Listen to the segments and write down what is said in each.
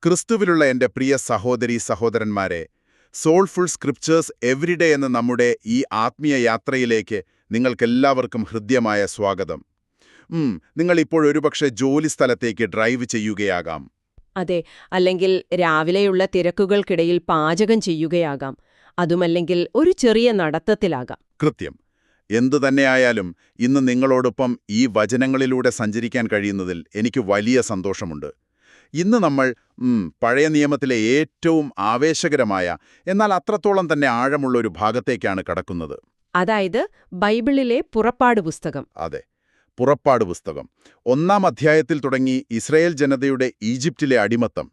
ക്രിസ്തുവിലുള്ള എൻ്റെ പ്രിയ സഹോദരീ സഹോദരന്മാരെ, സോൾഫുൾ സ്ക്രിപ്ചേഴ്സ് എവരിഡേ എന്ന നമ്മുടെ ഈ ആത്മീയ യാത്രയിലേക്ക് നിങ്ങൾക്കെല്ലാവർക്കും ഹൃദ്യമായ സ്വാഗതം. നിങ്ങൾ ഇപ്പോൾ ഒരുപക്ഷെ ജോലിസ്ഥലത്തേക്ക് ഡ്രൈവ് ചെയ്യുകയാകാം. അതെ, അല്ലെങ്കിൽ രാവിലെയുള്ള തിരക്കുകൾക്കിടയിൽ പാചകം ചെയ്യുകയാകാം. അതുമല്ലെങ്കിൽ ഒരു ചെറിയ നടത്തത്തിലാകാം. കൃത്യം. എന്തുതന്നെയായാലും ഇന്ന് നിങ്ങളോടൊപ്പം ഈ വചനങ്ങളിലൂടെ സഞ്ചരിക്കാൻ കഴിയുന്നതിൽ എനിക്ക് വലിയ സന്തോഷമുണ്ട്. ഇന്ന് നമ്മൾ പഴയ നിയമത്തിലെ ഏറ്റവും ആവേശകരമായ എന്നാൽ അത്രത്തോളം തന്നെ ആഴമുള്ള ഒരു ഭാഗത്തേക്കാണ് കടക്കുന്നത്. അതായത് ബൈബിളിലെ പുറപ്പാട് പുസ്തകം. അതെ, പുറപ്പാട് പുസ്തകം. 1-ാം അധ്യായത്തിൽ തുടങ്ങി ഇസ്രായേൽ ജനതയുടെ ഈജിപ്തിലെ അടിമത്തം,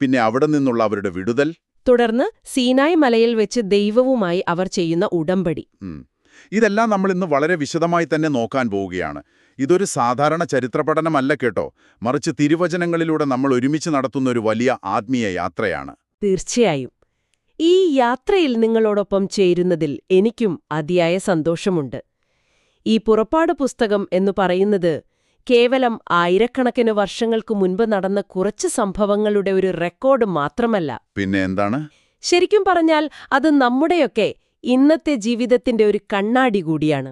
പിന്നെ അവിടെ നിന്നുള്ള അവരുടെ വിടുതൽ, തുടർന്ന് സീനായ് മലയിൽ വെച്ച് ദൈവവുമായി അവർ ചെയ്യുന്ന ഉടമ്പടി. ഇതെല്ലാം നമ്മൾ ഇന്ന് വളരെ വിശദമായി തന്നെ നോക്കാൻ പോവുകയാണ്. ഇതൊരു സാധാരണ ചരിത്രപഠനമല്ല കേട്ടോ, മറിച്ച് തിരുവചനങ്ങളിലൂടെ നമ്മൾ ഒരുമിച്ച് നടത്തുന്ന ഒരു വലിയ ആത്മീയ യാത്രയാണ്. തീർച്ചയായും. ഈ യാത്രയിൽ നിങ്ങളോടൊപ്പം ചേരുന്നതിൽ എനിക്കും അതിയായ സന്തോഷമുണ്ട്. ഈ പുറപ്പാട് പുസ്തകം എന്നു പറയുന്നത് കേവലം ആയിരക്കണക്കിന് വർഷങ്ങൾക്ക് മുൻപ് നടന്ന കുറച്ച് സംഭവങ്ങളുടെ ഒരു റെക്കോർഡ് മാത്രമല്ല. പിന്നെ എന്താണ്? ശരിക്കും പറഞ്ഞാൽ അത് നമ്മുടെയൊക്കെ ഇന്നത്തെ ജീവിതത്തിന്റെ ഒരു കണ്ണാടി കൂടിയാണ്.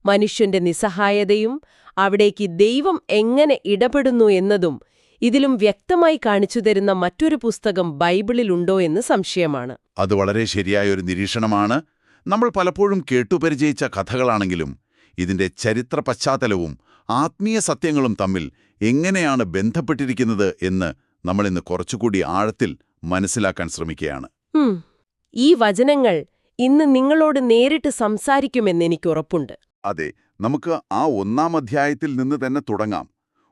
മനുഷ്യന്റെ നിസ്സഹായതയും അവിടേക്ക് ദൈവം എങ്ങനെ ഇടപെടുന്നു എന്നതും ഇതിലും വ്യക്തമായി കാണിച്ചു തരുന്ന മറ്റൊരു പുസ്തകം ബൈബിളിലുണ്ടോ എന്ന് സംശയമാണ്. അത് വളരെ ശരിയായ ഒരു നിരീക്ഷണമാണ്. നമ്മൾ പലപ്പോഴും കേട്ടുപരിചയിച്ച കഥകളാണെങ്കിലും ഇതിന്റെ ചരിത്ര പശ്ചാത്തലവും ആത്മീയ സത്യങ്ങളും തമ്മിൽ എങ്ങനെയാണ് ബന്ധപ്പെട്ടിരിക്കുന്നത് എന്ന് നമ്മളിന്ന് കുറച്ചുകൂടി ആഴത്തിൽ മനസ്സിലാക്കാൻ ശ്രമിക്കുകയാണ്. ഈ വചനങ്ങൾ ഇന്ന് നിങ്ങളോട് നേരിട്ട് സംസാരിക്കുമെന്നെനിക്കുറപ്പുണ്ട്. അതെ, നമുക്ക് ആ 1-ാം അധ്യായത്തിൽ നിന്ന് തന്നെ തുടങ്ങാം.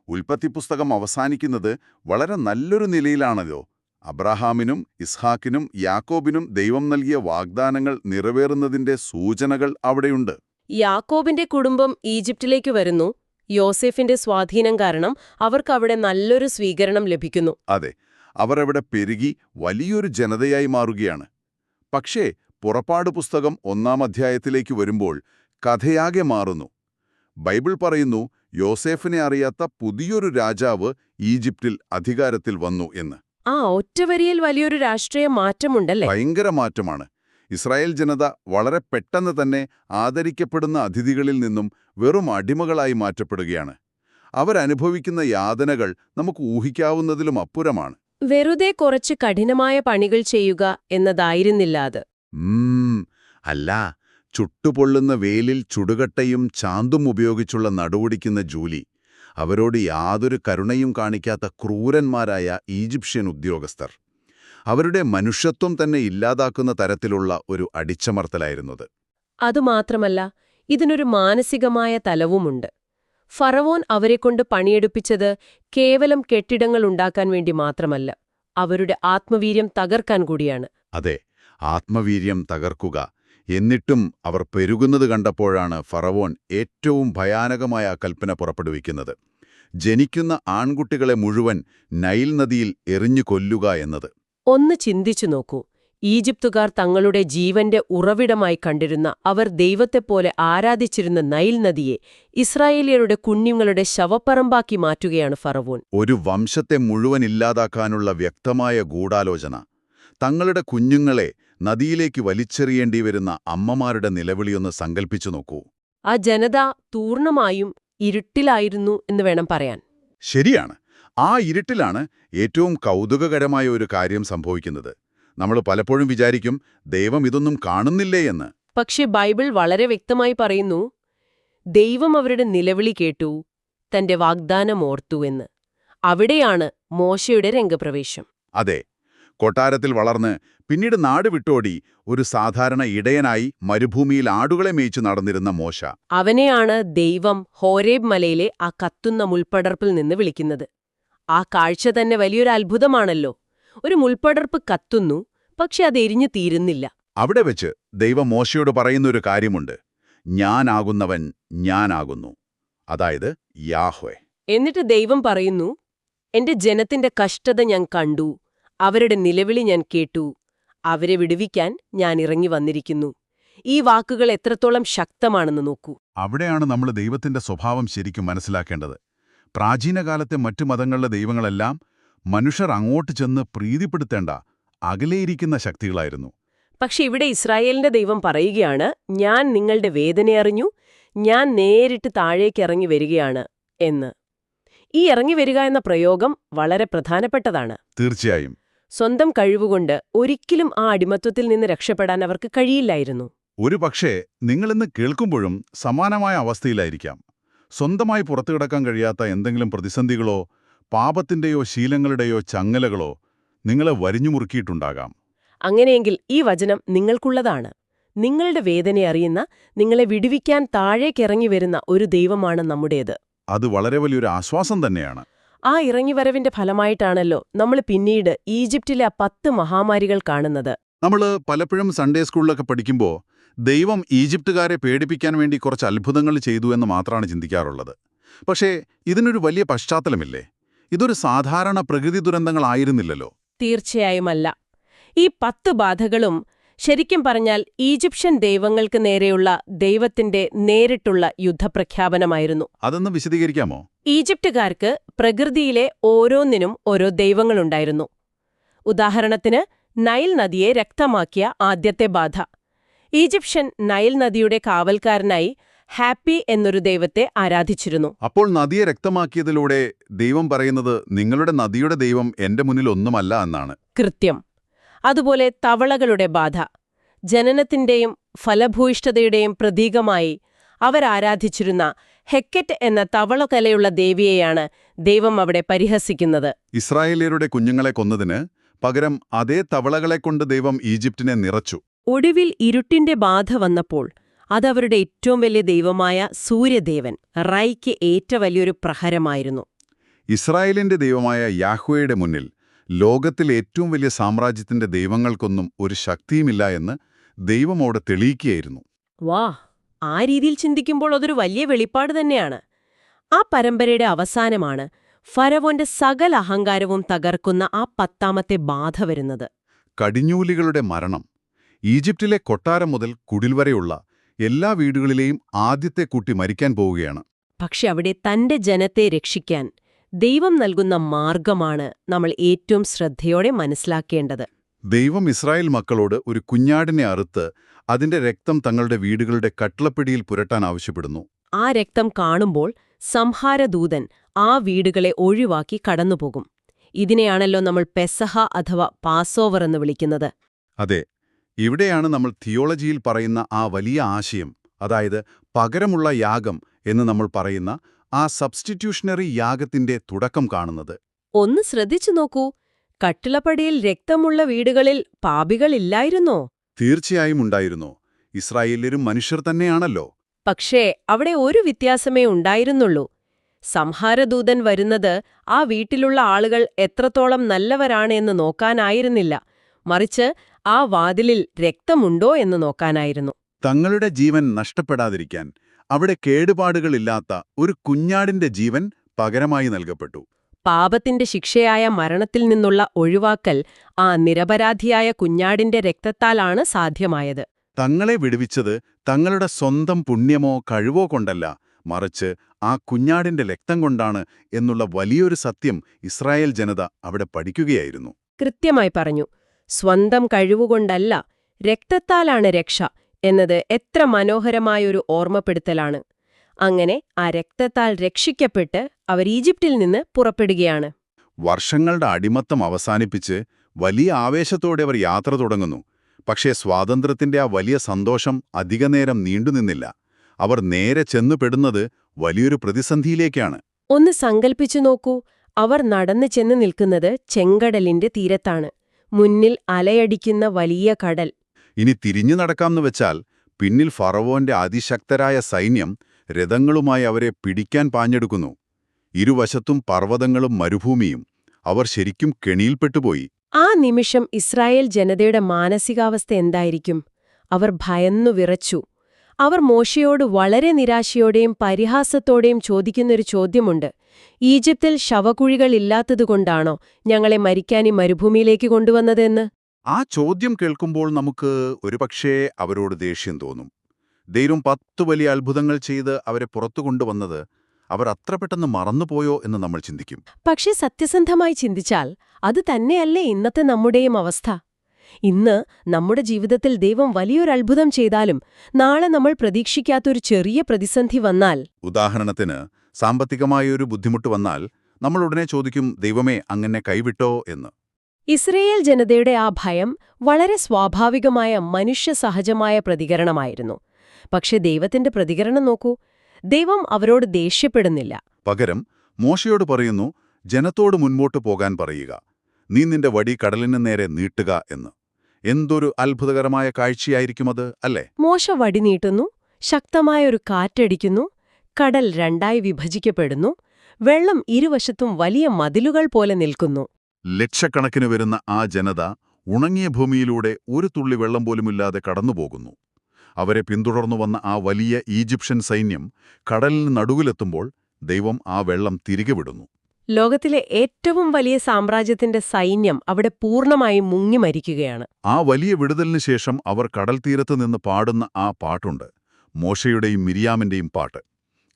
ഉൽപ്പത്തി പുസ്തകം അവസാനിക്കുന്നത് വളരെ നല്ലൊരു നിലയിലാണല്ലോ. അബ്രഹാമിനും ഇസ്ഹാക്കിനും യാക്കോബിനും ദൈവം നൽകിയ വാഗ്ദാനങ്ങൾ നിറവേറുന്നതിന്റെ സൂചനകൾ അവിടെയുണ്ട്. യാക്കോബിന്റെ കുടുംബം ഈജിപ്തിലേക്ക് വരുന്നു. യോസെഫിന്റെ സ്വാധീനം കാരണം അവർക്ക് അവിടെ നല്ലൊരു സ്വീകരണം ലഭിക്കുന്നു. അതെ, അവർ അവിടെ പെരുകി വലിയൊരു ജനതയായി മാറുകയാണ്. പക്ഷേ പുറപ്പാട് പുസ്തകം 1-ാം അധ്യായത്തിലേക്ക് വരുമ്പോൾ കഥയാകെ മാറുന്നു. ബൈബിൾ പറയുന്നു, യോസേഫിനെ അറിയാത്ത പുതിയൊരു രാജാവ് ഈജിപ്തിൽ അധികാരത്തിൽ വന്നു എന്ന്. ഒറ്റവരിയിൽ വലിയൊരു രാഷ്ട്രീയ മാറ്റമുണ്ടല്ലേ? ഭയങ്കര മാറ്റമാണ്. ഇസ്രായേൽ ജനത വളരെ പെട്ടെന്ന് തന്നെ ആദരിക്കപ്പെടുന്ന അതിഥികളിൽ നിന്നും വെറും അടിമകളായി മാറ്റപ്പെടുകയാണ്. അവരനുഭവിക്കുന്ന യാതനകൾ നമുക്ക് ഊഹിക്കാവുന്നതിലും അപ്പുറമാണ്. വെറുതെ കുറച്ച് കഠിനമായ പണികൾ ചെയ്യുക എന്നതായിരുന്നില്ല അത്. അല്ല, ചുട്ടുപൊള്ളുന്ന വെയിലിൽ ചുടുകട്ടയും ചാന്തും ഉപയോഗിച്ചുള്ള നടുവൊടിക്കുന്ന ജോലി. അവരോട് യാതൊരു കരുണയും കാണിക്കാത്ത ക്രൂരന്മാരായ ഈജിപ്ഷ്യൻ ഉദ്യോഗസ്ഥർ. അവരുടെ മനുഷ്യത്വം തന്നെ ഇല്ലാതാക്കുന്ന തരത്തിലുള്ള ഒരു അടിച്ചമർത്തലായിരുന്നത്. അതുമാത്രമല്ല, ഇതിനൊരു മാനസികമായ തലവുമുണ്ട്. ഫറവോൻ അവരെക്കൊണ്ട് പണിയെടുപ്പിച്ചത് കേവലം കെട്ടിടങ്ങൾ ഉണ്ടാക്കാൻ വേണ്ടി മാത്രമല്ല, അവരുടെ ആത്മവീര്യം തകർക്കാൻ കൂടിയാണ്. അതെ, ആത്മവീര്യം തകർക്കുക. എന്നിട്ടും അവർ പെരുകുന്നത് കണ്ടപ്പോഴാണ് ഫറവോൻ ഏറ്റവും ഭയാനകമായ കൽപ്പന പുറപ്പെടുവിക്കുന്നത്: ജനിക്കുന്ന ആൺകുട്ടികളെ മുഴുവൻ നൈൽ നദിയിൽ എറിഞ്ഞു കൊല്ലുക എന്നത്. ഒന്ന് ചിന്തിച്ചു നോക്കൂ. ഈജിപ്തുകാർ തങ്ങളുടെ ജീവന്റെ ഉറവിടമായി കണ്ടിരുന്ന, അവർ ദൈവത്തെപ്പോലെ ആരാധിച്ചിരുന്ന നൈൽ നദിയെ ഇസ്രായേലിയരുടെ കുഞ്ഞുങ്ങളുടെ ശവപ്പറമ്പാക്കി മാറ്റുകയാണ് ഫറവോൻ. ഒരു വംശത്തെ മുഴുവൻ ഇല്ലാതാക്കാനുള്ള വ്യക്തമായ ഗൂഢാലോചന. തങ്ങളുടെ കുഞ്ഞുങ്ങളെ നദിയിലേക്ക് വലിച്ചെറിയേണ്ടി വരുന്ന അമ്മമാരുടെ നിലവിളിയൊന്ന് സങ്കൽപ്പിച്ചു നോക്കൂ. ആ ജനത പൂർണ്ണമായും ഇരുട്ടിലായിരുന്നു എന്ന് വേണം പറയാൻ. ശരിയാണ്. ആ ഇരുട്ടിലാണ് ഏറ്റവും കൗതുകകരമായ ഒരു കാര്യം സംഭവിക്കുന്നത്. നമ്മൾ പലപ്പോഴും വിചാരിക്കും, ദൈവം ഇതൊന്നും കാണുന്നില്ലേ എന്ന്. പക്ഷെ ബൈബിൾ വളരെ വ്യക്തമായി പറയുന്നു, ദൈവം അവരുടെ നിലവിളി കേട്ടു, തന്റെ വാഗ്ദാനം ഓർത്തു എന്ന്. അവിടെയാണ് മോശയുടെ രംഗപ്രവേശം. അതെ, കൊട്ടാരത്തിൽ വളർന്ന് പിന്നീട് നാട് വിട്ടോടി ഒരു സാധാരണ ഇടയനായി മരുഭൂമിയിൽ ആടുകളെ മേയിച്ചു നടന്നിരുന്ന മോശ. അവനെയാണ് ദൈവം ഹോരേബ് മലയിലെ ആ കത്തുന്ന മുൾപ്പടർപ്പിൽ നിന്ന് വിളിക്കുന്നത്. ആ കാഴ്ച തന്നെ വലിയൊരു അത്ഭുതമാണല്ലോ. ഒരു മുൾപ്പടർപ്പ് കത്തുന്നു, പക്ഷെ അത് എരിഞ്ഞു തീരുന്നില്ല. അവിടെ വെച്ച് ദൈവം മോശയോട് പറയുന്നൊരു കാര്യമുണ്ട്: ഞാനാകുന്നവൻ ഞാനാകുന്നു, അതായത് യാഹ്വേ. എന്നിട്ട് ദൈവം പറയുന്നു, എന്റെ ജനത്തിന്റെ കഷ്ടത ഞാൻ കണ്ടു, അവരുടെ നിലവിളി ഞാൻ കേട്ടു, അവരെ വിടുവിക്കാൻ ഞാൻ ഇറങ്ങി വന്നിരിക്കുന്നു. ഈ വാക്കുകൾ എത്രത്തോളം ശക്തമാണെന്ന് നോക്കൂ. അവിടെയാണ് നമ്മൾ ദൈവത്തിന്റെ സ്വഭാവം ശരിക്കും മനസ്സിലാക്കേണ്ടത്. പ്രാചീനകാലത്തെ മറ്റു മതങ്ങളിലെ ദൈവങ്ങളെല്ലാം മനുഷ്യർ അങ്ങോട്ട് ചെന്ന് പ്രീതിപ്പെടുത്തേണ്ട അകലെയിരിക്കുന്ന ശക്തികളായിരുന്നു. പക്ഷെ ഇവിടെ ഇസ്രായേലിന്റെ ദൈവം പറയുകയാണ്, ഞാൻ നിങ്ങളുടെ വേദനയറിഞ്ഞു, ഞാൻ നേരിട്ട് താഴേക്കിറങ്ങി വരികയാണ് എന്ന്. ഈ ഇറങ്ങി വരിക എന്ന പ്രയോഗം വളരെ പ്രധാനപ്പെട്ടതാണ്. തീർച്ചയായും. സ്വന്തം കഴിവുകൊണ്ട് ഒരിക്കലും ആ അടിമത്വത്തിൽ നിന്ന് രക്ഷപ്പെടാൻ അവർക്ക് കഴിയില്ലായിരുന്നു. ഒരു പക്ഷേ നിങ്ങളിന്ന് കേൾക്കുമ്പോഴും സമാനമായ അവസ്ഥയിലായിരിക്കാം. സ്വന്തമായി പുറത്തുകിടക്കാൻ കഴിയാത്ത എന്തെങ്കിലും പ്രതിസന്ധികളോ പാപത്തിന്റെയോ ശീലങ്ങളുടെയോ ചങ്ങലകളോ നിങ്ങളെ വരിഞ്ഞുമുറുക്കിയിട്ടുണ്ടാകാം. അങ്ങനെയെങ്കിൽ ഈ വചനം നിങ്ങൾക്കുള്ളതാണ്. നിങ്ങളുടെ വേദനയറിയുന്ന, നിങ്ങളെ വിടുവിക്കാൻ താഴേക്കിറങ്ങി വരുന്ന ഒരു ദൈവമാണ് നമ്മുടേത്. അത് വളരെ വലിയൊരു ആശ്വാസം തന്നെയാണ്. ആ ഇറങ്ങിവരവിന്റെ ഫലമായിട്ടാണല്ലോ നമ്മൾ പിന്നീട് ഈജിപ്തിലെ ആ 10 മഹാമാരികൾ കാണുന്നത്. നമ്മൾ പലപ്പോഴും സൺഡേ സ്കൂളിലൊക്കെ പഠിക്കുമ്പോൾ ദൈവം ഈജിപ്തുകാരെ പേടിപ്പിക്കാൻ വേണ്ടി കുറച്ച് അത്ഭുതങ്ങൾ ചെയ്തു എന്ന് മാത്രമാണ് ചിന്തിക്കാറുള്ളത്. പക്ഷേ ഇതിനൊരു വലിയ പശ്ചാത്തലമില്ലേ? ഇതൊരു സാധാരണ പ്രകൃതി ദുരന്തങ്ങളായിരുന്നില്ലല്ലോ. തീർച്ചയായുമല്ല. ഈ 10 ബാധകളും ശരിക്കും പറഞ്ഞാൽ ഈജിപ്ഷ്യൻ ദൈവങ്ങൾക്ക് നേരെയുള്ള ദൈവത്തിന്റെ നേരിട്ടുള്ള യുദ്ധപ്രഖ്യാപനമായിരുന്നു. അതൊന്ന് വിശദീകരിക്കാമോ? ഈജിപ്തുകാർക്ക് പ്രകൃതിയിലെ ഓരോന്നിനും ഓരോ ദൈവങ്ങളുണ്ടായിരുന്നു. ഉദാഹരണത്തിന് നൈൽ നദിയെ രക്തമാക്കിയ ആദ്യത്തെ ബാധ. ഈജിപ്ഷ്യൻ നൈൽ നദിയുടെ കാവൽക്കാരനായി ഹാപ്പി എന്നൊരു ദൈവത്തെ ആരാധിച്ചിരുന്നു. അപ്പോൾ നദിയെ രക്തമാക്കിയതിലൂടെ ദൈവം പറയുന്നത് നിങ്ങളുടെ നദിയുടെ ദൈവം എന്റെ മുന്നിൽ ഒന്നുമല്ല എന്നാണ്. കൃത്യം. അതുപോലെ തവളകളുടെ ബാധ. ജനനത്തിന്റെയും ഫലഭൂയിഷ്ഠതയുടെയും പ്രതീകമായി അവരാരാധിച്ചിരുന്ന ഹെക്കറ്റ് എന്ന തവളകലയുള്ള ദേവിയെയാണ് ദൈവം അവിടെ പരിഹസിക്കുന്നത്. ഇസ്രായേലിയരുടെ കുഞ്ഞുങ്ങളെ കൊന്നതിന് പകരം അതേ തവളകളെക്കൊണ്ട് ദൈവം ഈജിപ്തിനെ നിറച്ചു. ഒടുവിൽ ഇരുട്ടിന്റെ ബാധ വന്നപ്പോൾ അതവരുടെ ഏറ്റവും വലിയ ദൈവമായ സൂര്യദേവൻ റൈക്ക് ഏറ്റ വലിയൊരു പ്രഹരമായിരുന്നു. ഇസ്രായേലിന്റെ ദൈവമായ യാഹ്വേയുടെ മുന്നിൽ ലോകത്തിൽ ഏറ്റവും വലിയ സാമ്രാജ്യത്തിന്റെ ദൈവങ്ങൾക്കൊന്നും ഒരു ശക്തിയുമില്ല എന്ന് ദൈവം അവിടെ തെളിയിക്കുകയായിരുന്നു. വാ, ആ രീതിയിൽ ചിന്തിക്കുമ്പോൾ അതൊരു വലിയ വെളിപ്പാട് തന്നെയാണ്. ആ പരമ്പരയുടെ അവസാനമാണ് ഫറവോന്റെ സകല അഹങ്കാരവും തകർക്കുന്ന ആ 10ാമത്തെ ബാധ വരുന്നത്. കടിഞ്ഞൂലികളുടെ മരണം. ഈജിപ്തിലെ കൊട്ടാരം മുതൽ കുടിൽ വരെയുള്ള എല്ലാ വീടുകളിലെയും ആദ്യത്തെ കുട്ടി മരിക്കാൻ പോവുകയാണ്. പക്ഷെ അവിടെ തന്റെ ജനത്തെ രക്ഷിക്കാൻ ദൈവം നൽകുന്ന മാർഗമാണ് നമ്മൾ ഏറ്റവും ശ്രദ്ധയോടെ മനസ്സിലാക്കേണ്ടത്. ദൈവം ഇസ്രായേൽ മക്കളോട് ഒരു കുഞ്ഞാടിനെ അറുത്ത് അതിന്റെ രക്തം തങ്ങളുടെ വീടുകളുടെ കട്ടിളപ്പിടിയിൽ പുരട്ടാൻ ആവശ്യപ്പെടുന്നു. ആ രക്തം കാണുമ്പോൾ സംഹാരദൂതൻ ആ വീടുകളെ ഒഴിവാക്കി കടന്നുപോകും. ഇതിനെയാണല്ലോ നമ്മൾ പെസഹ അഥവാ പാസോവർ എന്ന് വിളിക്കുന്നത്. അതെ, ഇവിടെയാണ് നമ്മൾ തിയോളജിയിൽ പറയുന്ന ആ വലിയ ആശയം, അതായത് പകരമുള്ള യാഗം എന്ന് നമ്മൾ പറയുന്ന ആ സബ്സ്റ്റിറ്റ്യൂഷണറി യാഗത്തിന്റെ തുടക്കം കാണുന്നത്. ഒന്ന് ശ്രദ്ധിച്ചു നോക്കൂ, കട്ടിളപ്പടിയിൽ രക്തമുള്ള വീടുകളിൽ പാപികളില്ലായിരുന്നോ? തീർച്ചയായും ഉണ്ടായിരുന്നു. ഇസ്രായേല്യരും മനുഷ്യർ തന്നെയാണല്ലോ. പക്ഷേ അവിടെ ഒരു വ്യത്യാസമേ ഉണ്ടായിരുന്നുള്ളൂ. സംഹാരദൂതൻ വരുന്നത് ആ വീട്ടിലുള്ള ആളുകൾ എത്രത്തോളം നല്ലവരാണ് എന്ന് നോക്കാനായിരുന്നില്ല, മറിച്ച് ആ വാതിലിൽ രക്തമുണ്ടോ എന്ന് നോക്കാനായിരുന്നു. തങ്ങളുടെ ജീവൻ നഷ്ടപ്പെടാതിരിക്കാൻ അവിടെ കേടുപാടുകളില്ലാത്ത ഒരു കുഞ്ഞാടിന്റെ ജീവൻ പകരമായി നൽകപ്പെട്ടു. പാപത്തിന്റെ ശിക്ഷയായ മരണത്തിൽ നിന്നുള്ള ഒഴിവാക്കൽ ആ നിരപരാധിയായ കുഞ്ഞാടിന്റെ രക്തത്താലാണ് സാധ്യമായത്. തങ്ങളെ വിടുവിച്ചത് തങ്ങളുടെ സ്വന്തം പുണ്യമോ കഴിവോ കൊണ്ടല്ല, മറിച്ച് ആ കുഞ്ഞാടിന്റെ രക്തം കൊണ്ടാണ് എന്നുള്ള വലിയൊരു സത്യം ഇസ്രായേൽ ജനത അവിടെ പഠിക്കുകയായിരുന്നു. കൃത്യമായി പറഞ്ഞു. സ്വന്തം കഴിവുകൊണ്ടല്ല, രക്തത്താലാണ് രക്ഷ എന്നത് എത്ര മനോഹരമായൊരു ഓർമ്മപ്പെടുത്തലാണ്. അങ്ങനെ ആ രക്തത്താൽ രക്ഷിക്കപ്പെട്ട് അവർ ഈജിപ്തിൽ നിന്ന് പുറപ്പെടുകയാണ്. വർഷങ്ങളുടെ അടിമത്തം അവസാനിപ്പിച്ച് വലിയ ആവേശത്തോടെ അവർ യാത്ര തുടങ്ങുന്നു. പക്ഷേ സ്വാതന്ത്ര്യത്തിന്റെ ആ വലിയ സന്തോഷം അധികനേരം നീണ്ടുനിന്നില്ല. അവർ നേരെ ചെന്നുപെടുന്നത് വലിയൊരു പ്രതിസന്ധിയിലേക്കാണ്. ഒന്ന് സങ്കൽപ്പിച്ചു നോക്കൂ, അവർ നടന്നു ചെന്ന് നിൽക്കുന്നത് ചെങ്കടലിന്റെ തീരത്താണ്. മുന്നിൽ അലയടിക്കുന്ന വലിയ കടൽ. ഇനി തിരിഞ്ഞു നടക്കാമെന്ന് വെച്ചാൽ പിന്നിൽ ഫറവോന്റെ അതിശക്തരായ സൈന്യം രഥങ്ങളുമായി അവരെ പിടിക്കാൻ പാഞ്ഞെടുക്കുന്നു. ഇരുവശത്തും പർവ്വതങ്ങളും മരുഭൂമിയും. അവർ ശരിക്കും കെണിയിൽപ്പെട്ടുപോയി. ആ നിമിഷം ഇസ്രായേൽ ജനതയുടെ മാനസികാവസ്ഥ എന്തായിരിക്കും? അവർ ഭയന്നു വിറച്ചു. അവർ മോശയോട് വളരെ നിരാശയോടെയും പരിഹാസത്തോടെയും ചോദിക്കുന്നൊരു ചോദ്യമുണ്ട്. ഈജിപ്തിൽ ശവകുഴികളില്ലാത്തതുകൊണ്ടാണോ ഞങ്ങളെ മരിക്കാൻ ഈ മരുഭൂമിയിലേക്ക് കൊണ്ടുവന്നതെന്ന്? ആ ചോദ്യം കേൾക്കുമ്പോൾ നമുക്ക് ഒരുപക്ഷേ അവരോട് ദേഷ്യം തോന്നും. ദൈവം 10 വലിയ അത്ഭുതങ്ങൾ ചെയ്ത് അവരെ പുറത്തു കൊണ്ടുവന്നത് അവർ അത്ര പെട്ടെന്ന് മറന്നുപോയോ എന്ന് നമ്മൾ ചിന്തിക്കും. പക്ഷേ സത്യസന്ധമായി ചിന്തിച്ചാൽ അത് തന്നെയല്ലേ ഇന്നത്തെ നമ്മുടെയും അവസ്ഥ. ഇന്ന് നമ്മുടെ ജീവിതത്തിൽ ദൈവം വലിയൊരു അത്ഭുതം ചെയ്താലും നാളെ നമ്മൾ പ്രതീക്ഷിക്കാത്തൊരു ചെറിയ പ്രതിസന്ധി വന്നാൽ, ഉദാഹരണത്തിന് സാമ്പത്തികമായൊരു ബുദ്ധിമുട്ട് വന്നാൽ നമ്മൾ ഉടനെ ചോദിക്കും, ദൈവമേ അങ്ങനെ കൈവിട്ടോ എന്ന്. ഇസ്രയേൽ ജനതയുടെ ആ ഭയം വളരെ സ്വാഭാവികമായ മനുഷ്യസഹജമായ പ്രതികരണമായിരുന്നു. പക്ഷെ ദൈവത്തിന്റെ പ്രതികരണം നോക്കൂ. ദൈവം അവരോട് ദേഷ്യപ്പെടുന്നില്ല. പകരം മോശയോട് പറയുന്നു, ജനത്തോട് മുൻപോട്ട് പോകാൻ പറയുക, നീ നിന്റെ വടി കടലിന് നേരെ നീട്ടുക എന്ന്. എന്തൊരു അത്ഭുതകരമായ കാഴ്ചയായിരിക്കുമത്, അല്ലേ? മോശ വടി നീട്ടുന്നു, ശക്തമായൊരു കാറ്റടിക്കുന്നു, കടൽ രണ്ടായി വിഭജിക്കപ്പെടുന്നു, വെള്ളം ഇരുവശത്തും വലിയ മതിലുകൾ പോലെ നിൽക്കുന്നു. ലക്ഷക്കണക്കിന് വരുന്ന ആ ജനത ഉണങ്ങിയ ഭൂമിയിലൂടെ ഒരു തുള്ളി വെള്ളം പോലുമില്ലാതെ കടന്നുപോകുന്നു. അവരെ പിന്തുടർന്നു വന്ന ആ വലിയ ഈജിപ്ഷ്യൻ സൈന്യം കടലിന് നടുവിലെത്തുമ്പോൾ ദൈവം ആ വെള്ളം തിരികെ വിടുന്നു. ലോകത്തിലെ ഏറ്റവും വലിയ സാമ്രാജ്യത്തിന്റെ സൈന്യം അവിടെ പൂർണ്ണമായും മുങ്ങി മരിക്കുകയാണ്. ആ വലിയ വിടുതലിന് ശേഷം അവർ കടൽ തീരത്ത് നിന്ന് പാടുന്ന ആ പാട്ടുണ്ട്, മോശയുടെയും മിരിയാമിന്റെയും പാട്ട്.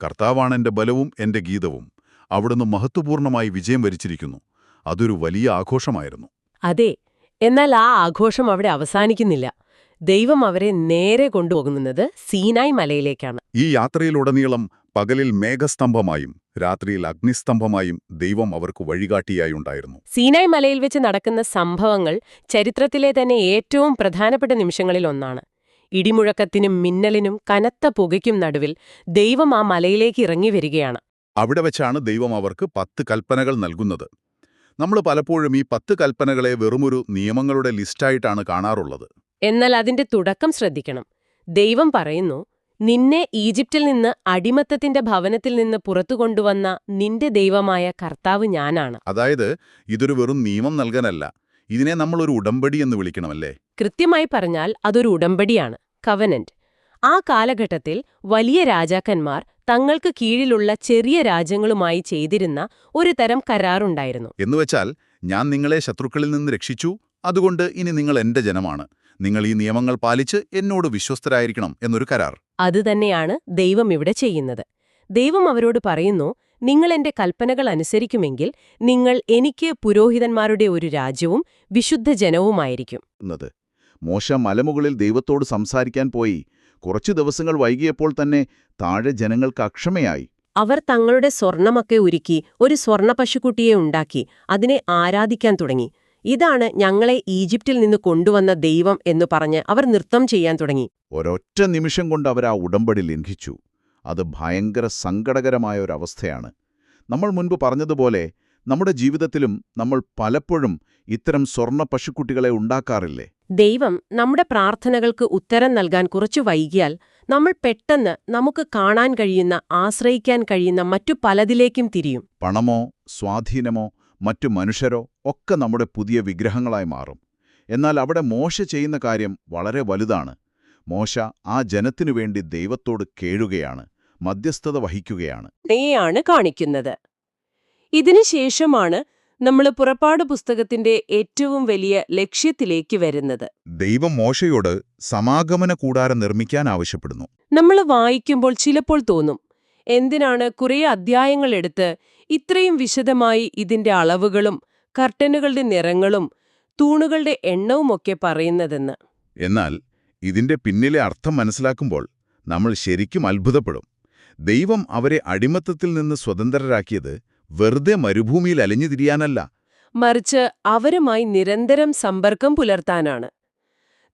കർത്താവാണെന്റെ ബലവും എന്റെ ഗീതവും, അവിടുന്ന് മഹത്വപൂർണമായി വിജയം വരിച്ചിരിക്കുന്നു. അതൊരു വലിയ ആഘോഷമായിരുന്നു. അതെ, എന്നാൽ ആ ആഘോഷം അവിടെ അവസാനിക്കുന്നില്ല. ദൈവം അവരെ നേരെ കൊണ്ടുപോകുന്നത് സീനായ് മലയിലേക്കാണ്. ഈ യാത്രയിലുടനീളം പകലിൽ മേഘസ്തംഭമായും രാത്രിയിൽ അഗ്നിസ്തംഭമായും ദൈവം അവർക്ക് വഴികാട്ടിയായുണ്ടായിരുന്നു. സീനായ് മലയിൽ വെച്ച് നടക്കുന്ന സംഭവങ്ങൾ ചരിത്രത്തിലെ തന്നെ ഏറ്റവും പ്രധാനപ്പെട്ട നിമിഷങ്ങളിലൊന്നാണ്. ഇടിമുഴക്കത്തിനും മിന്നലിനും കനത്ത പുകയ്ക്കും നടുവിൽ ദൈവം ആ മലയിലേക്ക് ഇറങ്ങി വരികയാണ്. അവിടെ വെച്ചാണ് ദൈവം അവർക്ക് 10 കൽപ്പനകൾ നൽകുന്നത്. നമ്മൾ പലപ്പോഴും ഈ 10 കൽപ്പനകളെ വെറുമൊരു നിയമങ്ങളുടെ ലിസ്റ്റായിട്ടാണ് കാണാറുള്ളത്. എന്നാൽ അതിന്റെ തുടക്കം ശ്രദ്ധിക്കണം. ദൈവം പറയുന്നു, നിന്നെ ഈജിപ്തിൽ നിന്ന് അടിമത്തത്തിന്റെ ഭവനത്തിൽ നിന്ന് പുറത്തു കൊണ്ടുവന്ന നിന്റെ ദൈവമായ കർത്താവ് ഞാനാണ്. അതായത് ഇതൊരു വെറും നിയമം നൽകാനല്ല, ഇതിനെ നമ്മളൊരു ഉടമ്പടി എന്ന് വിളിക്കണമല്ലേ? കൃത്യമായി പറഞ്ഞാൽ അതൊരു ഉടമ്പടിയാണ്, കവനന്റ്. ആ കാലഘട്ടത്തിൽ വലിയ രാജാക്കന്മാർ തങ്ങൾക്ക് കീഴിലുള്ള ചെറിയ രാജ്യങ്ങളുമായി ചെയ്തിരുന്ന ഒരു തരം കരാറുണ്ടായിരുന്നു. എന്നുവെച്ചാൽ, ഞാൻ നിങ്ങളെ ശത്രുക്കളിൽ നിന്ന് രക്ഷിച്ചു, അതുകൊണ്ട് ഇനി നിങ്ങൾ എന്റെ ജനമാണ്, നിങ്ങൾ ഈ നിയമങ്ങൾ പാലിച്ച് എന്നോട് വിശ്വസ്തരായിരിക്കണം എന്നൊരു കരാർ. അതുതന്നെയാണ് ദൈവം ഇവിടെ ചെയ്യുന്നത്. ദൈവം അവരോട് പറയുന്നു, നിങ്ങൾ എന്റെ കൽപ്പനകൾ അനുസരിക്കുമെങ്കിൽ നിങ്ങൾ എനിക്ക് പുരോഹിതന്മാരുടെ ഒരു രാജ്യവും വിശുദ്ധ ജനവുമായിരിക്കും. മോശ മലമുകളിൽ ദൈവത്തോട് സംസാരിക്കാൻ പോയി കുറച്ചു ദിവസങ്ങൾ വൈകിയപ്പോൾ തന്നെ താഴെ ജനങ്ങൾക്ക് അക്ഷമയായി. അവർ തങ്ങളുടെ സ്വർണമൊക്കെ ഉരുക്കി ഒരു സ്വർണ പശുക്കുട്ടിയെ ഉണ്ടാക്കി അതിനെ ആരാധിക്കാൻ തുടങ്ങി. ഇതാണ് ഞങ്ങളെ ഈജിപ്തിൽ നിന്ന് കൊണ്ടുവന്ന ദൈവം എന്ന് പറഞ്ഞ് അവർ നൃത്തം ചെയ്യാൻ തുടങ്ങി. ഒരൊറ്റ നിമിഷം കൊണ്ട് അവർ ആ ഉടമ്പടി ലംഘിച്ചു. അത് ഭയങ്കര സങ്കടകരമായ ഒരവസ്ഥയാണ്. നമ്മൾ മുൻപ് പറഞ്ഞതുപോലെ നമ്മുടെ ജീവിതത്തിലും നമ്മൾ പലപ്പോഴും ഇത്തരം സ്വർണ്ണ പശുക്കുട്ടികളെ ഉണ്ടാക്കാറില്ലേ? ദൈവം നമ്മുടെ പ്രാർത്ഥനകൾക്ക് ഉത്തരം നൽകാൻ കുറച്ചു വൈകിയാൽ നമ്മൾ പെട്ടെന്ന് നമുക്ക് കാണാൻ കഴിയുന്ന, ആശ്രയിക്കാൻ കഴിയുന്ന മറ്റു പലതിലേക്കും തിരിയും. പണമോ സ്വാധീനമോ മറ്റു മനുഷ്യരോ ഒക്കെ നമ്മുടെ പുതിയ വിഗ്രഹങ്ങളായി മാറും. എന്നാൽ അവിടെ മോശ ചെയ്യുന്ന കാര്യം വളരെ വലുതാണ്. മോശ ആ ജനത്തിനു വേണ്ടി ദൈവത്തോട് കേഴുകയാണ്, മധ്യസ്ഥത വഹിക്കുകയാണ്. ാണ് കാണിക്കുന്നത്. ഇതിനുശേഷമാണ് നമ്മൾ പുറപ്പാട് പുസ്തകത്തിന്റെ ഏറ്റവും വലിയ ലക്ഷ്യത്തിലേക്ക് വരുന്നത്. ദൈവം മോശയോട് സമാഗമന കൂടാരം നിർമ്മിക്കാൻ ആവശ്യപ്പെടുന്നു. നമ്മൾ വായിക്കുമ്പോൾ ചിലപ്പോൾ തോന്നും, എന്തിനാണ് കുറേ അധ്യായങ്ങളെടുത്ത് ഇത്രയും വിശദമായി ഇതിന്റെ അളവുകളും കർട്ടനുകളുടെ നിറങ്ങളും തൂണുകളുടെ എണ്ണവുമൊക്കെ പറയുന്നതെന്ന്. എന്നാൽ ഇതിന്റെ പിന്നിലെ അർത്ഥം മനസ്സിലാക്കുമ്പോൾ നമ്മൾ ശരിക്കും അത്ഭുതപ്പെടും. ദൈവം അവരെ അടിമത്തത്തിൽ നിന്ന് സ്വതന്ത്രരാക്കിയത് വെറുതെ മരുഭൂമിയിൽ അലഞ്ഞു തിരിയാനല്ല, മറിച്ച് അവരുമായി നിരന്തരം സമ്പർക്കം പുലർത്താനാണ്.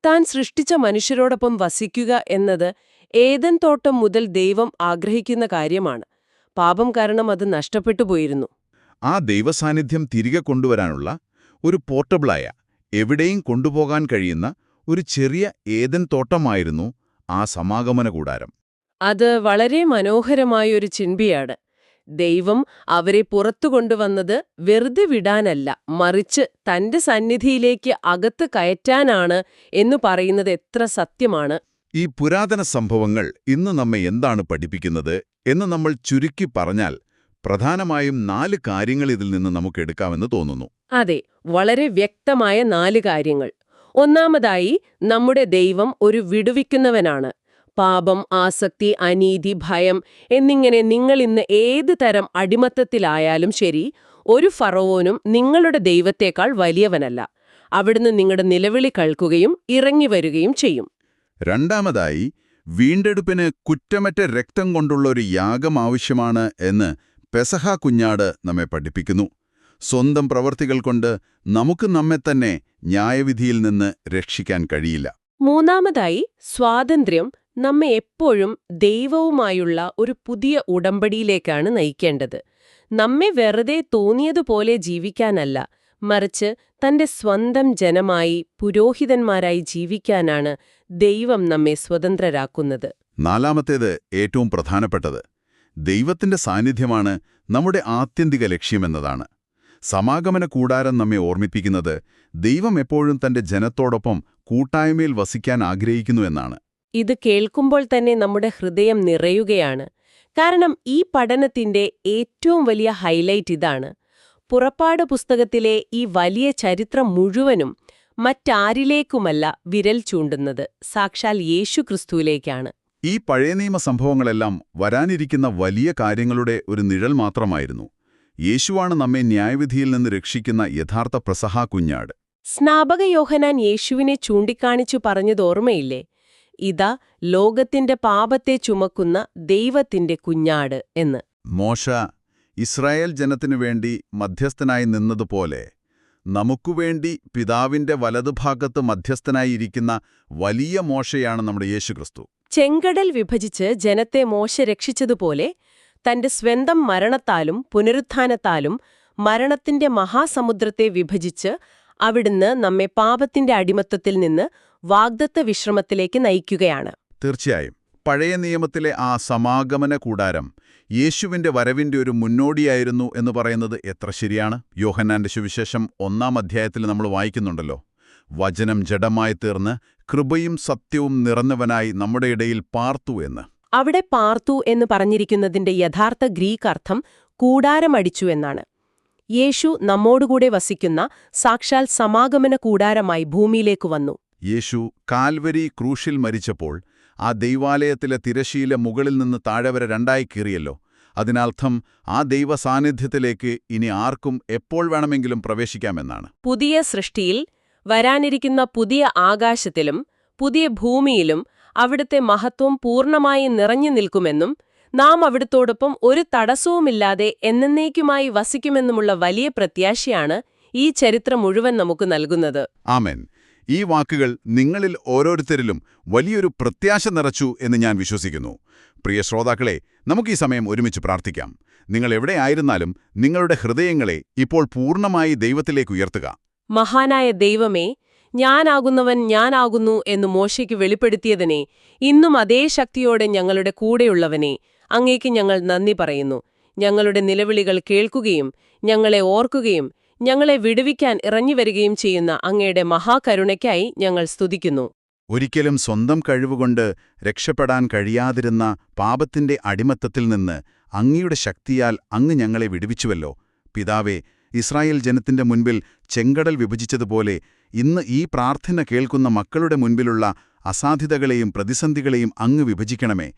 താൻ സൃഷ്ടിച്ച മനുഷ്യരോടൊപ്പം വസിക്കുക എന്നത് ഏദൻ തോട്ടം മുതൽ ദൈവം ആഗ്രഹിക്കുന്ന കാര്യമാണ്. പാപം കാരണം അത് നഷ്ടപ്പെട്ടു പോയിരുന്നു. ആ ദൈവസാന്നിധ്യം തിരികെ കൊണ്ടുവരാനുള്ള ഒരു പോർട്ടബിളായ, എവിടെയും കൊണ്ടുപോകാൻ കഴിയുന്ന ഒരു ചെറിയ ഏദൻ തോട്ടമായിരുന്നു ആ സമാഗമന കൂടാരം. അത് വളരെ മനോഹരമായൊരു ചിന്തിയാണ്. ദൈവം അവരെ പുറത്തു കൊണ്ടുവന്നത് വെറുതെ വിടാനല്ല, മറിച്ച് തന്റെ സന്നിധിയിലേക്ക് അകത്ത് കയറ്റാനാണ് എന്നു പറയുന്നത് എത്ര സത്യമാണ്. ഈ പുരാതന സംഭവങ്ങൾ ഇന്ന് നമ്മെ എന്താണ് പഠിപ്പിക്കുന്നത് എന്ന് നമ്മൾ ചുരുക്കി പറഞ്ഞാൽ പ്രധാനമായും 4 കാര്യങ്ങൾ ഇതിൽ നിന്ന് നമുക്കെടുക്കാമെന്ന് തോന്നുന്നു. അതെ, വളരെ വ്യക്തമായ 4 കാര്യങ്ങൾ. ഒന്നാമതായി, നമ്മുടെ ദൈവം ഒരു വിടുവിക്കുന്നവനാണ്. പാപം, ആസക്തി, അനീതി, ഭയം എന്നിങ്ങനെ നിങ്ങൾ ഇന്ന് ഏത് തരം അടിമത്തത്തിലായാലും ശരി, ഒരു ഫറവോനും നിങ്ങളുടെ ദൈവത്തേക്കാൾ വലിയവനല്ല. അവിടുന്ന് നിങ്ങളുടെ നിലവിളി കേൾക്കുകയും ഇറങ്ങി വരികയും ചെയ്യും. രണ്ടാമതായി, വീണ്ടെടുപ്പിന് കുറ്റമറ്റ രക്തം കൊണ്ടുള്ള ഒരു യാഗം ആവശ്യമാണ് എന്ന് പെസഹ കുഞ്ഞാട് നമ്മെ പഠിപ്പിക്കുന്നു. സ്വന്തം പ്രവർത്തികൾ കൊണ്ട് നമുക്ക് നമ്മെത്തന്നെ ന്യായവിധിയിൽ നിന്ന് രക്ഷിക്കാൻ കഴിയില്ല. മൂന്നാമതായി, സ്വാതന്ത്ര്യം നമ്മെ എപ്പോഴും ദൈവവുമായുള്ള ഒരു പുതിയ ഉടമ്പടിയിലേക്കാണ് നയിക്കേണ്ടത്. നമ്മെ വെറുതെ തോന്നിയതുപോലെ ജീവിക്കാനല്ല, മറിച്ച് തന്റെ സ്വന്തം ജനമായി, പുരോഹിതന്മാരായി ജീവിക്കാനാണ് ദൈവം നമ്മെ സ്വതന്ത്രരാക്കുന്നത്. നാലാമത്തേത് ഏറ്റവും പ്രധാനപ്പെട്ടത്, ദൈവത്തിന്റെ സാന്നിധ്യമാണ് നമ്മുടെ ആത്യന്തിക ലക്ഷ്യമെന്നതാണ്. സമാഗമന കൂടാരം നമ്മെ ഓർമ്മിപ്പിക്കുന്നത് ദൈവം എപ്പോഴും തന്റെ ജനത്തോടൊപ്പം കൂട്ടായ്മയിൽ വസിക്കാൻ ആഗ്രഹിക്കുന്നു എന്നാണ്. ഇത് കേൾക്കുമ്പോൾ തന്നെ നമ്മുടെ ഹൃദയം നിറയുകയാണ്. കാരണം ഈ പഠനത്തിന്റെ ഏറ്റവും വലിയ ഹൈലൈറ്റ് ഇതാണ്. പുറപ്പാട് പുസ്തകത്തിലെ ഈ വലിയ ചരിത്രം മുഴുവനും മറ്റാരിലേക്കുമല്ല വിരൽ ചൂണ്ടുന്നത്, സാക്ഷാൽ യേശുക്രിസ്തുവിലേക്കാണ്. ഈ പഴയ നിയമ സംഭവങ്ങളെല്ലാം വരാനിരിക്കുന്ന വലിയ കാര്യങ്ങളുടെ ഒരു നിഴൽ മാത്രമായിരുന്നു. യേശുവാണ് നമ്മെ ന്യായവിധിയിൽ നിന്ന് രക്ഷിക്കുന്ന യഥാർത്ഥ പെസഹ കുഞ്ഞാട്. സ്നാപക യോഹന്നാൻ യേശുവിനെ ചൂണ്ടിക്കാണിച്ചു പറഞ്ഞതോർമ്മയില്ലേ? ഇതാ ലോകത്തിന്റെ പാപത്തെ ചുമക്കുന്ന ദൈവത്തിന്റെ കുഞ്ഞാട് എന്ന്. മോശ ഇസ്രായേൽ ജനത്തിനു വേണ്ടി മധ്യസ്ഥനായി നിന്നതുപോലെ നമുക്കുവേണ്ടി പിതാവിന്റെ വലതുഭാഗത്ത് മധ്യസ്ഥനായിരിക്കുന്ന വലിയ മോശയാണ് നമ്മുടെ യേശുക്രിസ്തു. ചെങ്കടൽ വിഭജിച്ച് ജനത്തെ മോശ രക്ഷിച്ചതുപോലെ തന്റെ സ്വന്തം മരണത്താലും പുനരുത്ഥാനത്താലും മരണത്തിന്റെ മഹാസമുദ്രത്തെ വിഭജിച്ച് അവിടുന്ന് നമ്മെ പാപത്തിന്റെ അടിമത്തത്തിൽ നിന്ന് വാഗ്ദത്ത വിശ്രമത്തിലേക്ക് നയിക്കുകയാണ്. തീർച്ചയായും പഴയ നിയമത്തിലെ ആ സമാഗമന കൂടാരം യേശുവിന്റെ വരവിന്റെ ഒരു മുന്നോടിയായിരുന്നു എന്ന് പറയുന്നത് എത്ര ശരിയാണ്. യോഹന്നാന്റെ സുവിശേഷം 1-ാം അധ്യായത്തിൽ നമ്മൾ വായിക്കുന്നുണ്ടല്ലോ, വചനം ജഡമായി തീർന്ന് കൃപയും സത്യവും നിറഞ്ഞവനായി നമ്മുടെ ഇടയിൽ പാർത്തു എന്ന്. അവിടെ പാർത്തു എന്ന് പറഞ്ഞിരിക്കുന്നതിന്റെ യഥാർത്ഥ ഗ്രീക്ക് അർത്ഥം കൂടാരമടിച്ചു എന്നാണ്. യേശു നമ്മോടുകൂടെ വസിക്കുന്ന സാക്ഷാൽ സമാഗമന കൂടാരമായി ഭൂമിയിലേക്ക് വന്നു. യേശു കാൽവരി ക്രൂശിൽ മരിച്ചപ്പോൾ ആ ദൈവാലയത്തിലെ തിരശ്ശീല മുകളിൽ നിന്ന് താഴെ വരെ രണ്ടായി കീറിയല്ലോ. അതിനർത്ഥം ആ ദൈവ സാന്നിധ്യത്തിലേക്ക് ഇനി ആർക്കും എപ്പോൾ വേണമെങ്കിലും പ്രവേശിക്കാമെന്നാണ്. പുതിയ സൃഷ്ടിയിൽ, വരാനിരിക്കുന്ന പുതിയ ആകാശത്തിലും പുതിയ ഭൂമിയിലും അവിടുത്തെ മഹത്വം പൂർണ്ണമായി നിറഞ്ഞു നിൽക്കുമെന്നും നാം അവിടുത്തോടൊപ്പം ഒരു തടസ്സവുമില്ലാതെ എന്നേക്കുമായി വസിക്കുമെന്നുമുള്ള വലിയ പ്രത്യാശയാണ് ഈ ചരിത്രം മുഴുവൻ നമുക്ക് നൽകുന്നത്. ആമേൻ. ഈ വാക്കുകൾ നിങ്ങളിൽ ഓരോരുത്തരിലും വലിയൊരു പ്രത്യാശ നിറച്ചു എന്ന് ഞാൻ വിശ്വസിക്കുന്നു. പ്രിയ ശ്രോതാക്കളെ, നമുക്ക് ഈ സമയം ഒരുമിച്ച് പ്രാർത്ഥിക്കാം. നിങ്ങൾ എവിടെയായിരുന്നാലും നിങ്ങളുടെ ഹൃദയങ്ങളെ ഇപ്പോൾ പൂർണ്ണമായി ദൈവത്തിലേക്ക് ഉയർത്തുക. മഹാനായ ദൈവമേ, ഞാനാകുന്നവൻ ഞാനാകുന്നു എന്ന് മോശയ്ക്ക് വെളിപ്പെടുത്തിയതിനെ ഇന്നും അതേ ശക്തിയോടെ ഞങ്ങളുടെ കൂടെയുള്ളവനെ, അങ്ങേക്ക് ഞങ്ങൾ നന്ദി പറയുന്നു. ഞങ്ങളുടെ നിലവിളികൾ കേൾക്കുകയും ഞങ്ങളെ ഓർക്കുകയും ഞങ്ങളെ വിടുവിക്കാൻ ഇറങ്ങിവരികയും ചെയ്യുന്ന അങ്ങയുടെ മഹാകരുണയ്ക്കായി ഞങ്ങൾ സ്തുതിക്കുന്നു. ഒരിക്കലും സ്വന്തം കഴിവുകൊണ്ട് രക്ഷപ്പെടാൻ കഴിയാതിരുന്ന പാപത്തിന്റെ അടിമത്തത്തിൽ നിന്ന് അങ്ങയുടെ ശക്തിയാൽ അങ്ങ് ഞങ്ങളെ വിടുവിച്ചുവല്ലോ. പിതാവേ, ഇസ്രായേൽ ജനത്തിന്റെ മുൻപിൽ ചെങ്കടൽ വിഭജിച്ചതുപോലെ ഇന്ന് ഈ പ്രാർത്ഥന കേൾക്കുന്ന മക്കളുടെ മുൻപിലുള്ള അസാധ്യതകളെയും പ്രതിസന്ധികളെയും അങ്ങ് വിഭജിക്കണമേ.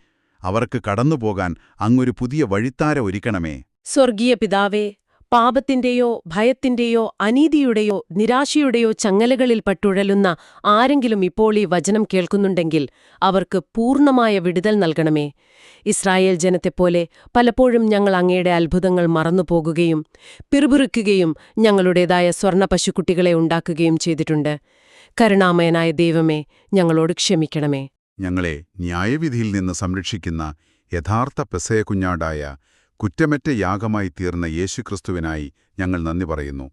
അവർക്ക് കടന്നുപോകാൻ അങ്ങൊരു പുതിയ വഴിത്താര ഒരുക്കണമേ. സ്വർഗീയ പിതാവേ, പാപത്തിന്റെയോ ഭയത്തിന്റെയോ അനീതിയുടെയോ നിരാശയുടെയോ ചങ്ങലകളിൽ പട്ടുഴലുന്ന ആരെങ്കിലും ഇപ്പോൾ ഈ വചനം കേൾക്കുന്നുണ്ടെങ്കിൽ അവർക്ക് പൂർണ്ണമായ വിടുതൽ നൽകണമേ. ഇസ്രായേൽ ജനത്തെപ്പോലെ പലപ്പോഴും ഞങ്ങൾ അങ്ങയുടെ അത്ഭുതങ്ങൾ മറന്നുപോകുകയും പിറുപിറുക്കുകയും ഞങ്ങളുടേതായ സ്വർണ്ണ പശുക്കുട്ടികളെ ഉണ്ടാക്കുകയും ചെയ്തിട്ടുണ്ട്. കരുണാമയനായ ദൈവമേ, ഞങ്ങളോട് ക്ഷമിക്കണമേ. ഞങ്ങളെ ന്യായവിധിയിൽ നിന്ന് സംരക്ഷിക്കുന്ന യഥാർത്ഥ പെസഹ കുഞ്ഞാടായ കുറ്റമറ്റ യാഗമായി തീർന്ന യേശുക്രിസ്തുവിനായി ഞങ്ങൾ നന്ദി പറയുന്നു.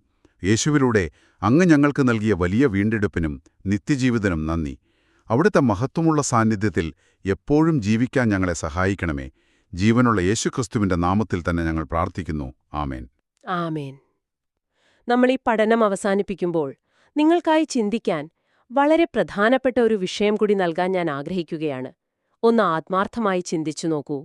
യേശുവിലൂടെ അങ്ങ് ഞങ്ങൾക്ക് നൽകിയ വലിയ വീണ്ടെടുപ്പിനും നിത്യജീവിതനും നന്ദി. അവിടുത്തെ മഹത്വമുള്ള സാന്നിധ്യത്തിൽ എപ്പോഴും ജീവിക്കാൻ ഞങ്ങളെ സഹായിക്കണമേ. ജീവനുള്ള യേശുക്രിസ്തുവിന്റെ നാമത്തിൽ തന്നെ ഞങ്ങൾ പ്രാർത്ഥിക്കുന്നു. ആമേൻ. ആമേൻ. നമ്മൾ ഈ പഠനം അവസാനിപ്പിക്കുമ്പോൾ നിങ്ങൾക്കായി ചിന്തിക്കാൻ വളരെ പ്രധാനപ്പെട്ട ഒരു വിഷയം കൂടി നൽകാൻ ഞാൻ ആഗ്രഹിക്കുകയാണ്. ഒന്ന് ആത്മാർത്ഥമായി ചിന്തിച്ചു നോക്കൂ.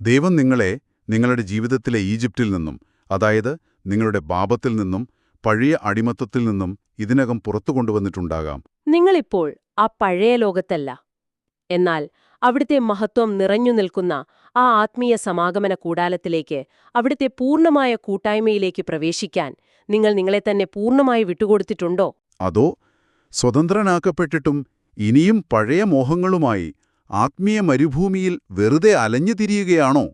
ദൈവം നിങ്ങളെ നിങ്ങളുടെ ജീവിതത്തിലെ ഈജിപ്തിൽ നിന്നും, അതായത് നിങ്ങളുടെ പാപത്തിൽ നിന്നും പഴയ അടിമത്തത്തിൽ നിന്നും ഇതിനകം പുറത്തു കൊണ്ടുവന്നിട്ടുണ്ടാകാം. നിങ്ങളിപ്പോൾ ആ പഴയ ലോകത്തല്ല, എന്നാൽ അവിടുത്തെ മഹത്വം നിറഞ്ഞു നിൽക്കുന്ന ആ ആത്മീയ സമാഗമന കൂടാലത്തിലേക്ക്, അവിടുത്തെ പൂർണ്ണമായ കൂട്ടായ്മയിലേക്ക് പ്രവേശിക്കാൻ നിങ്ങൾ നിങ്ങളെ തന്നെ പൂർണ്ണമായി വിട്ടുകൊടുത്തിട്ടുണ്ടോ? അതോ സ്വതന്ത്രനാക്കപ്പെട്ടിട്ടും ഇനിയും പഴയ മോഹങ്ങളുമായി ആത്മീയ മരുഭൂമിയിൽ വെറുതെ അലഞ്ഞു തിരിയുകയാണോ?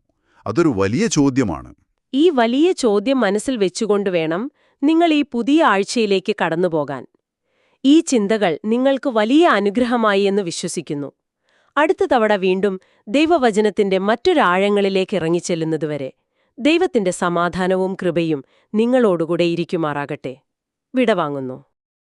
അതൊരു വലിയ ചോദ്യമാണ്. ഈ വലിയ ചോദ്യം മനസ്സിൽ വെച്ചുകൊണ്ട് വേണം നിങ്ങൾ ഈ പുതിയ ആഴ്ചയിലേക്ക് കടന്നുപോകാൻ. ഈ ചിന്തകൾ നിങ്ങൾക്ക് വലിയ അനുഗ്രഹമായി എന്ന് വിശ്വസിക്കുന്നു. അടുത്ത തവണ വീണ്ടും ദൈവവചനത്തിന്റെ മറ്റൊരാഴങ്ങളിലേക്ക് ഇറങ്ങിച്ചെല്ലുന്നതുവരെ ദൈവത്തിന്റെ സമാധാനവും കൃപയും നിങ്ങളോടുകൂടെ ഇരിക്കുമാറാകട്ടെ. വിടവാങ്ങുന്നു.